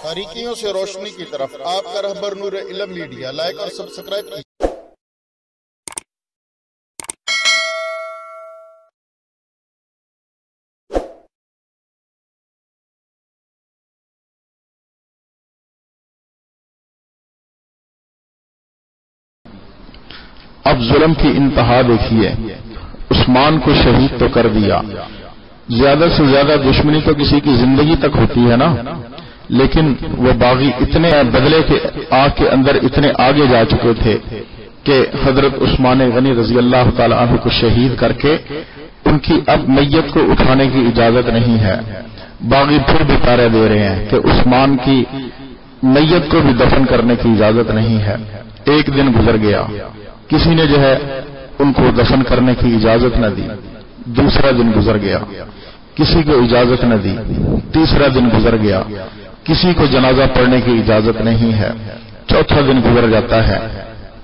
تاریکیوں سے روشنی کی طرف آپ کا رہبر نور علم میڈیا، لائک اور سبسکرائب کیجیے۔ اب ظلم کی انتہا دیکھیے، عثمان کو شہید تو کر دیا، زیادہ سے زیادہ دشمنی تو کسی کی زندگی تک ہوتی ہے نا، لیکن وہ باغی اتنے بدلے کے آگ کے اندر اتنے آگے جا چکے تھے کہ حضرت عثمان غنی رضی اللہ تعالی عنہ کو شہید کر کے ان کی اب میت کو اٹھانے کی اجازت نہیں ہے۔ باغی پھر بھی پارے دے رہے ہیں کہ عثمان کی میت کو بھی دفن کرنے کی اجازت نہیں ہے۔ ایک دن گزر گیا، کسی نے جو ہے ان کو دفن کرنے کی اجازت نہ دی۔ دوسرا دن گزر گیا، کسی کو اجازت نہ دی۔ تیسرا دن گزر گیا، کسی کو جنازہ پڑھنے کی اجازت نہیں ہے۔ چوتھا دن گزر جاتا ہے،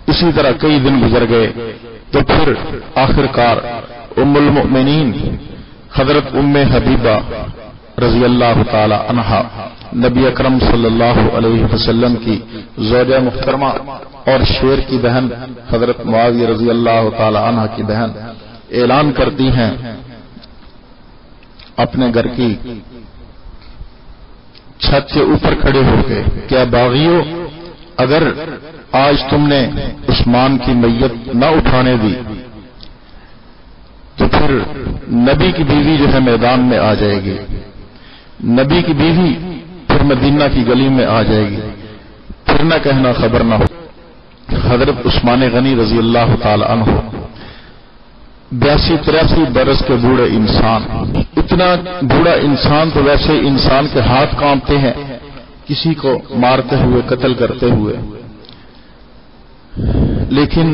اسی طرح کئی دن گزر گئے تو پھر آخر کار ام المؤمنین حضرت ام حبیبہ رضی اللہ تعالی عنہا، نبی اکرم صلی اللہ علیہ وسلم کی زوجہ محترمہ اور شیر کی بہن حضرت معاویہ رضی اللہ تعالی عنہ کی بہن، اعلان کرتی ہیں اپنے گھر کی چھت کے اوپر کھڑے ہو کے، کیا باغیوں، اگر آج تم نے عثمان کی میت نہ اٹھانے دی تو پھر نبی کی بیوی جو ہے میدان میں آ جائے گی، نبی کی بیوی پھر مدینہ کی گلی میں آ جائے گی، پھر نہ کہنا خبر نہ ہو۔ حضرت عثمان غنی رضی اللہ تعالی عنہ 82-83 برس کے بوڑھے انسان، اتنا بوڑھا انسان تو ویسے انسان کے ہاتھ کانپتے ہیں کسی کو مارتے ہوئے، قتل کرتے ہوئے، لیکن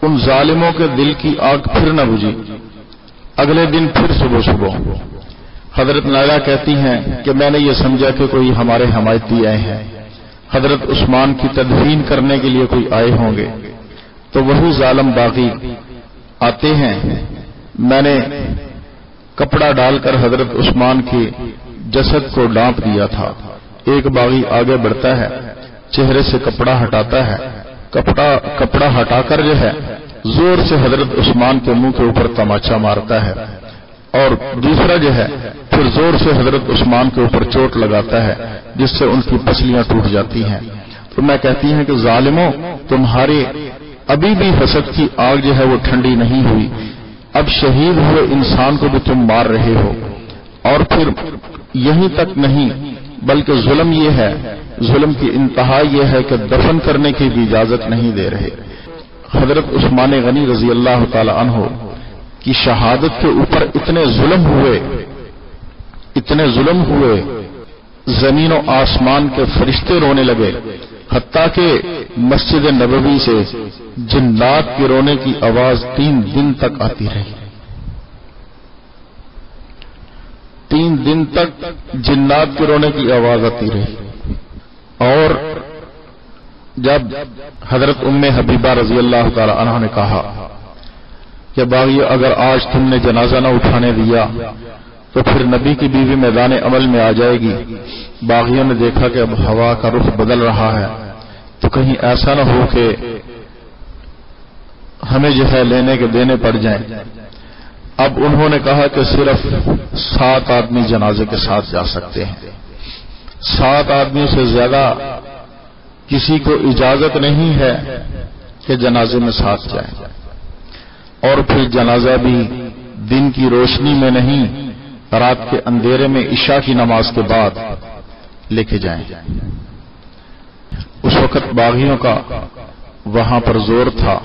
ان ظالموں کے دل کی آگ پھر نہ بجھی۔ اگلے دن پھر صبح حضرت نائلہ کہتی ہیں کہ میں نے یہ سمجھا کہ کوئی ہمارے حمایتی آئے ہیں، حضرت عثمان کی تدفین کرنے کے لیے کوئی آئے ہوں گے، تو وہی ظالم باغی آتے ہیں۔ میں نے کپڑا ڈال کر حضرت عثمان کے جسد کو ڈانپ دیا تھا۔ ایک باغی آگے بڑھتا ہے، چہرے سے کپڑا ہٹاتا ہے، کپڑا ہٹا کر جو ہے زور سے حضرت عثمان کے منہ کے اوپر تماچا مارتا ہے، اور دوسرا جو ہے پھر زور سے حضرت عثمان کے اوپر چوٹ لگاتا ہے جس سے ان کی پسلیاں ٹوٹ جاتی ہیں۔ تو میں کہتی ہیں کہ ظالموں، تمہارے ابھی بھی حسد کی آگ جو ہے وہ ٹھنڈی نہیں ہوئی، اب شہید ہوئے انسان کو بھی تم مار رہے ہو، اور پھر یہیں تک نہیں بلکہ ظلم یہ ہے، ظلم کی انتہا یہ ہے کہ دفن کرنے کی بھی اجازت نہیں دے رہے۔ حضرت عثمان غنی رضی اللہ تعالی عنہ کی شہادت کے اوپر اتنے ظلم ہوئے، زمین و آسمان کے فرشتے رونے لگے، حتیٰ کہ مسجد نبوی سے جنات کے رونے کی آواز 3 دن تک آتی رہی۔ 3 دن تک جنات کے رونے کی آواز آتی رہی، اور جب حضرت ام حبیبہ رضی اللہ تعالی عنہ نے کہا کہ باغی اگر آج تم نے جنازہ نہ اٹھانے دیا تو پھر نبی کی بیوی میدان عمل میں آ جائے گی، باغیوں نے دیکھا کہ اب ہوا کا رخ بدل رہا ہے، تو کہیں ایسا نہ ہو کہ ہمیں جو ہے لینے کے دینے پڑ جائیں۔ اب انہوں نے کہا کہ صرف 7 آدمی جنازے کے ساتھ جا سکتے ہیں، 7 آدمیوں سے زیادہ کسی کو اجازت نہیں ہے کہ جنازے میں ساتھ جائیں، اور پھر جنازہ بھی دن کی روشنی میں نہیں، رات کے اندھیرے میں عشاء کی نماز کے بعد لے کے جائیں۔ اس وقت باغیوں کا وہاں پر زور تھا،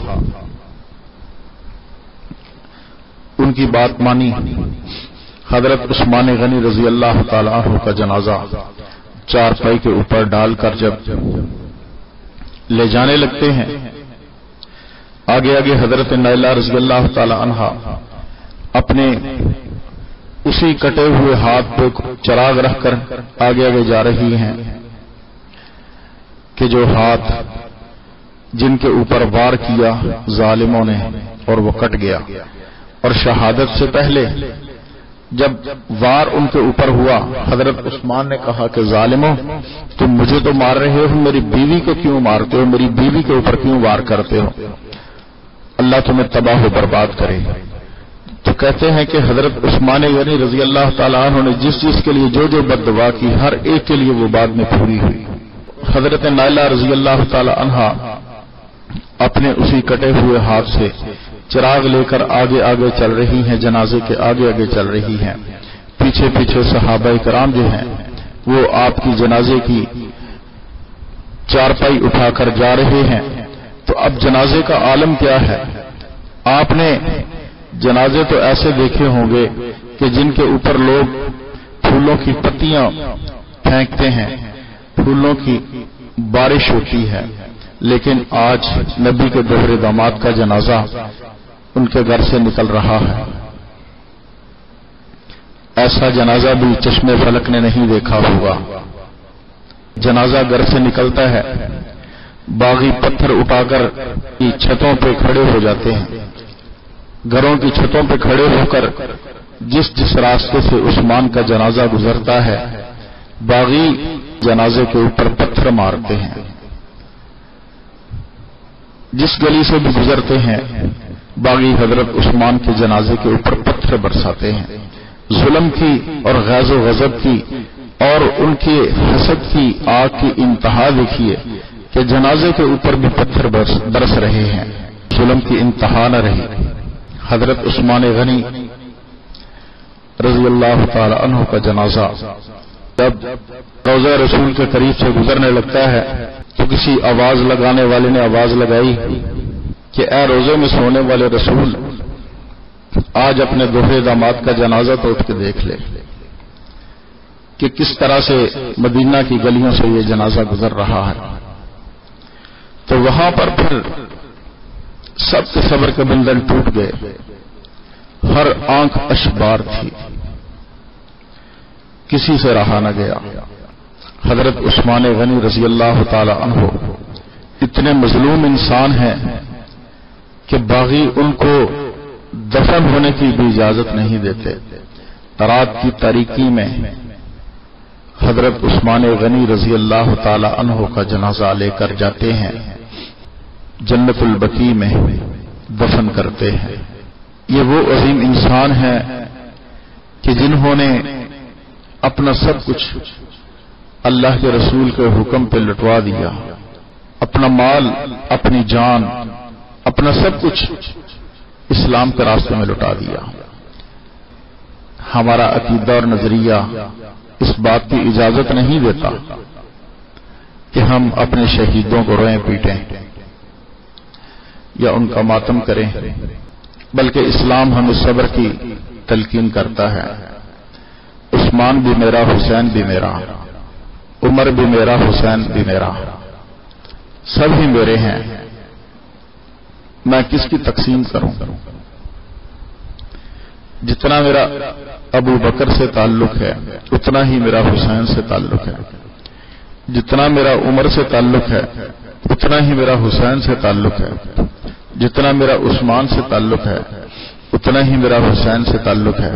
ان کی بات مانی۔ حضرت عثمان غنی رضی اللہ تعالی عنہ کا جنازہ چارپائی کے اوپر ڈال کر جب لے جانے لگتے ہیں، آگے آگے حضرت نائلہ رضی اللہ تعالی عنہا اپنے اسی کٹے ہوئے ہاتھ پہ چراغ رکھ کر آگے آگے جا رہی ہیں کہ جو ہاتھ جن کے اوپر وار کیا ظالموں نے اور وہ کٹ گیا، اور شہادت سے پہلے جب وار ان کے اوپر ہوا، حضرت عثمان نے کہا کہ ظالموں، تم مجھے تو مار رہے ہو، میری بیوی کو کیوں مارتے ہو، میری بیوی کے اوپر کیوں وار کرتے ہو، اللہ تمہیں تباہ و برباد کرے۔ تو کہتے ہیں کہ حضرت عثمان غنی رضی اللہ تعالیٰ عنہ نے جس چیز کے لیے جو جو بد دعا کی، ہر ایک کے لیے وہ بعد میں پوری ہوئی۔ حضرت نائلہ رضی اللہ تعالیٰ عنہا اپنے اسی کٹے ہوئے ہاتھ سے چراغ لے کر آگے آگے چل رہی ہیں، جنازے کے آگے آگے چل رہی ہیں، پیچھے پیچھے صحابہ کرام جو ہیں وہ آپ کی جنازے کی چارپائی اٹھا کر جا رہے ہیں۔ تو اب جنازے کا عالم کیا ہے؟ آپ نے جنازے تو ایسے دیکھے ہوں گے کہ جن کے اوپر لوگ پھولوں کی پتیاں پھینکتے ہیں، پھولوں کی بارش ہوتی ہے، لیکن آج نبی کے دوہرے داماد کا جنازہ ان کے گھر سے نکل رہا ہے۔ ایسا جنازہ بھی چشم فلک نے نہیں دیکھا ہوگا۔ جنازہ گھر سے نکلتا ہے، باغی پتھر اٹھا کر چھتوں پہ کھڑے ہو جاتے ہیں، گھروں کی چھتوں پہ کھڑے ہو کر جس جس راستے سے عثمان کا جنازہ گزرتا ہے، باغی جنازے کے اوپر پتھر مارتے ہیں۔ جس گلی سے بھی گزرتے ہیں، باغی حضرت عثمان کے جنازے کے اوپر پتھر برساتے ہیں۔ ظلم کی اور غیظ و غضب کی اور ان کے حسد کی آگ کی انتہا دیکھیے کہ جنازے کے اوپر بھی پتھر برس رہے ہیں، ظلم کی انتہا نہ رہی۔ حضرت عثمان غنی رضی اللہ تعالی عنہ کا جنازہ جب روضہ رسول کے قریب سے گزرنے لگتا ہے تو کسی آواز لگانے والے نے آواز لگائی کہ اے روزے میں سونے والے رسول، آج اپنے دوہرے داماد کا جنازہ تو اٹھ کے دیکھ لے کہ کس طرح سے مدینہ کی گلیوں سے یہ جنازہ گزر رہا ہے۔ تو وہاں پر پھر سب کے صبر کے بندھن ٹوٹ گئے، ہر آنکھ اشبار تھی، کسی سے رہا نہ گیا۔ حضرت عثمان غنی رضی اللہ تعالی عنہ اتنے مظلوم انسان ہیں کہ باغی ان کو دفن ہونے کی بھی اجازت نہیں دیتے۔ رات کی تاریکی میں حضرت عثمان غنی رضی اللہ تعالی عنہ کا جنازہ لے کر جاتے ہیں، جنت البقیع میں دفن کرتے ہیں۔ یہ وہ عظیم انسان ہیں کہ جنہوں نے اپنا سب کچھ اللہ کے رسول کے حکم پہ لٹوا دیا، اپنا مال، اپنی جان، اپنا سب کچھ اسلام کے راستے میں لٹا دیا۔ ہمارا عقیدہ اور نظریہ اس بات کی اجازت نہیں دیتا کہ ہم اپنے شہیدوں کو روئیں پیٹیں یا ان کا ماتم کریں، بلکہ اسلام ہمیں صبر کی تلقین کرتا ہے۔ عثمان بھی میرا، حسین بھی میرا، عمر بھی میرا، حسین بھی میرا، سب ہی میرے ہیں، میں کس کی تقسیم کروں؟ جتنا میرا ابو بکر سے تعلق ہے اتنا ہی میرا حسین سے تعلق ہے، جتنا میرا عمر سے تعلق ہے اتنا ہی میرا حسین سے تعلق ہے، جتنا میرا عثمان سے تعلق ہے اتنا ہی میرا حسین سے تعلق ہے۔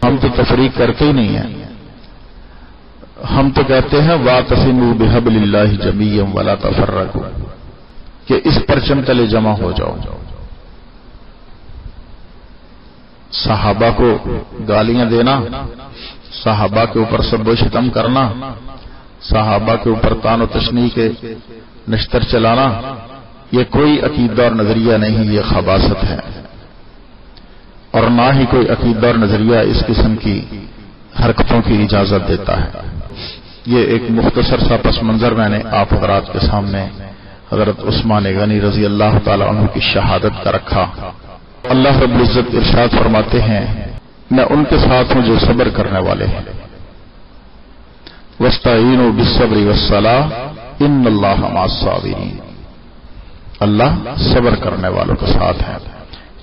ہم تو تفریق کرتے ہی نہیں ہیں، ہم تو کہتے ہیں وَاعْتَصِمُوا بِحَبْلِ اللَّهِ جَمِيعًا وَلَا تَفَرَّقُوا، کہ اس پرچم تلے جمع ہو جاؤ۔ صحابہ کو گالیاں دینا، صحابہ کے اوپر سب و شتم کرنا، صحابہ کے اوپر تان و تشنیع کے نشتر چلانا، یہ کوئی عقیدہ اور نظریہ نہیں، یہ خباثت ہے، اور نہ ہی کوئی عقیدہ اور نظریہ اس قسم کی حرکتوں کی اجازت دیتا ہے۔ یہ ایک مختصر سا پس منظر میں نے آپ حضرات کے سامنے حضرت عثمان غنی رضی اللہ تعالی عنہ کی شہادت کا رکھا۔ اللہ رب العزت ارشاد فرماتے ہیں، میں ان کے ساتھ ہوں جو صبر کرنے والے ہیں، وَاسْتَعِینُوا بِالصَّبْرِ وَالصَّلَاةِ إِنَّ اللَّهَ مَعَ الصَّابِرِينَ، اللہ صبر کرنے والوں کے ساتھ ہے۔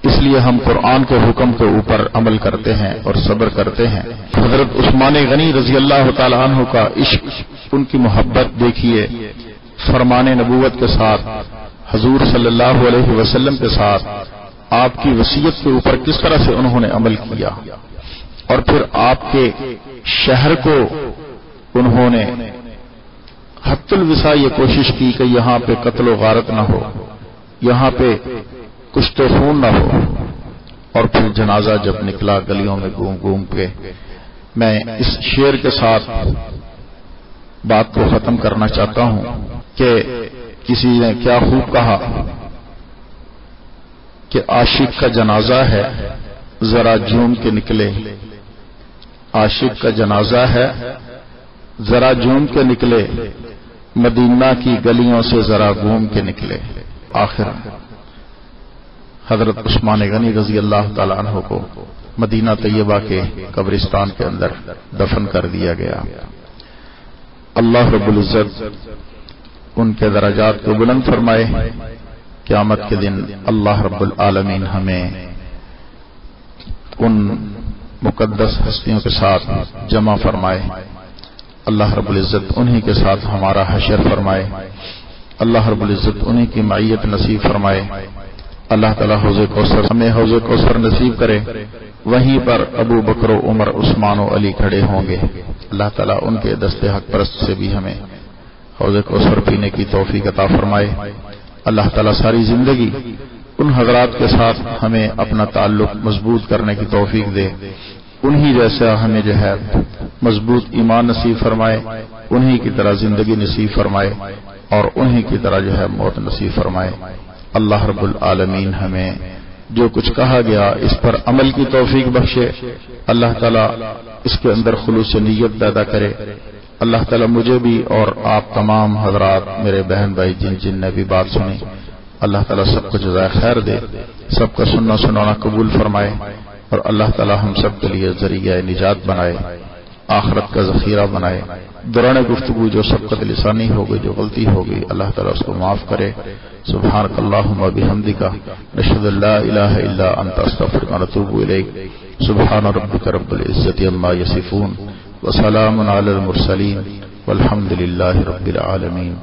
اس لیے ہم قرآن کے حکم کے اوپر عمل کرتے ہیں اور صبر کرتے ہیں۔ حضرت عثمان غنی رضی اللہ تعالی عنہ کا عشق، ان کی محبت دیکھیے، فرمان نبوت کے ساتھ، حضور صلی اللہ علیہ وسلم کے ساتھ، آپ کی وصیت کے اوپر کس طرح سے انہوں نے عمل کیا۔ اور پھر آپ کے شہر کو انہوں نے حتی الوسع یہ کوشش کی کہ یہاں پہ قتل و غارت نہ ہو، یہاں پہ کشت و خون نہ ہو، اور پھر جنازہ جب نکلا گلیوں میں گھوم گھوم کے، میں اس شعر کے ساتھ بات کو ختم کرنا چاہتا ہوں کہ کسی نے کیا خوب کہا کہ عاشق کا جنازہ ہے ذرا جھوم کے نکلے، عاشق کا جنازہ ہے ذرا جھوم کے نکلے، مدینہ کی گلیوں سے ذرا گھوم کے نکلے۔ آخر حضرت عثمان غنی رضی اللہ تعالیٰ عنہ کو مدینہ طیبہ کے قبرستان کے اندر دفن کر دیا گیا۔ اللہ رب العزت ان کے درجات کو بلند فرمائے، قیامت کے دن اللہ رب العالمین ہمیں ان مقدس ہستیوں کے ساتھ جمع فرمائے، اللہ رب العزت انہی کے ساتھ ہمارا حشر فرمائے، اللہ رب العزت انہی کی معیت نصیب فرمائے، اللہ تعالیٰ حوض کوثر ہمیں حوض کوثر نصیب کرے، وہیں پر ابو بکر و عمر عثمان و علی کھڑے ہوں گے، اللہ تعالیٰ ان کے دست حق پرست سے بھی ہمیں حوض کوثر پینے کی توفیق عطا فرمائے، اللہ تعالیٰ ساری زندگی ان حضرات کے ساتھ ہمیں اپنا تعلق مضبوط کرنے کی توفیق دے، انہی جیسا ہمیں جو ہے مضبوط ایمان نصیب فرمائے، انہی کی طرح زندگی نصیب فرمائے، اور انہی کی طرح جو ہے موت نصیب فرمائے۔ اللہ رب العالمین ہمیں جو کچھ کہا گیا اس پر عمل کی توفیق بخشے، اللہ تعالیٰ اس کے اندر خلوص نیت پیدا کرے، اللہ تعالیٰ مجھے بھی اور آپ تمام حضرات میرے بہن بھائی جن نے بھی بات سنی، اللہ تعالیٰ سب کو جزائے خیر دے، سب کا سننا سنانا قبول فرمائے، اور اللہ تعالیٰ ہم سب کے لیے ذریعہ نجات بنائے، آخرت کا ذخیرہ بنائے۔ دوران گفتگو جو سبقت لسانی ہو گئی، جو غلطی ہوگی، اللہ تعالیٰ اس کو معاف کرے۔ سبحانک اللہم و بحمدک، نشہد ان لا الہ الا انت، استغفرک و اتوب الیک۔ سبحان ربک رب العزت عما یصفون، وسلام علی المرسلین، والحمد للہ رب العالمین۔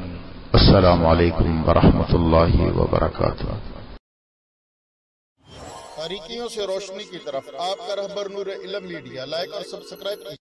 السلام علیکم ورحمۃ اللہ وبرکاتہ۔ تاریکیوں سے روشنی کی طرف آپ کا رہبر نور علم میڈیا، لائک اور سبسکرائب کیجیے۔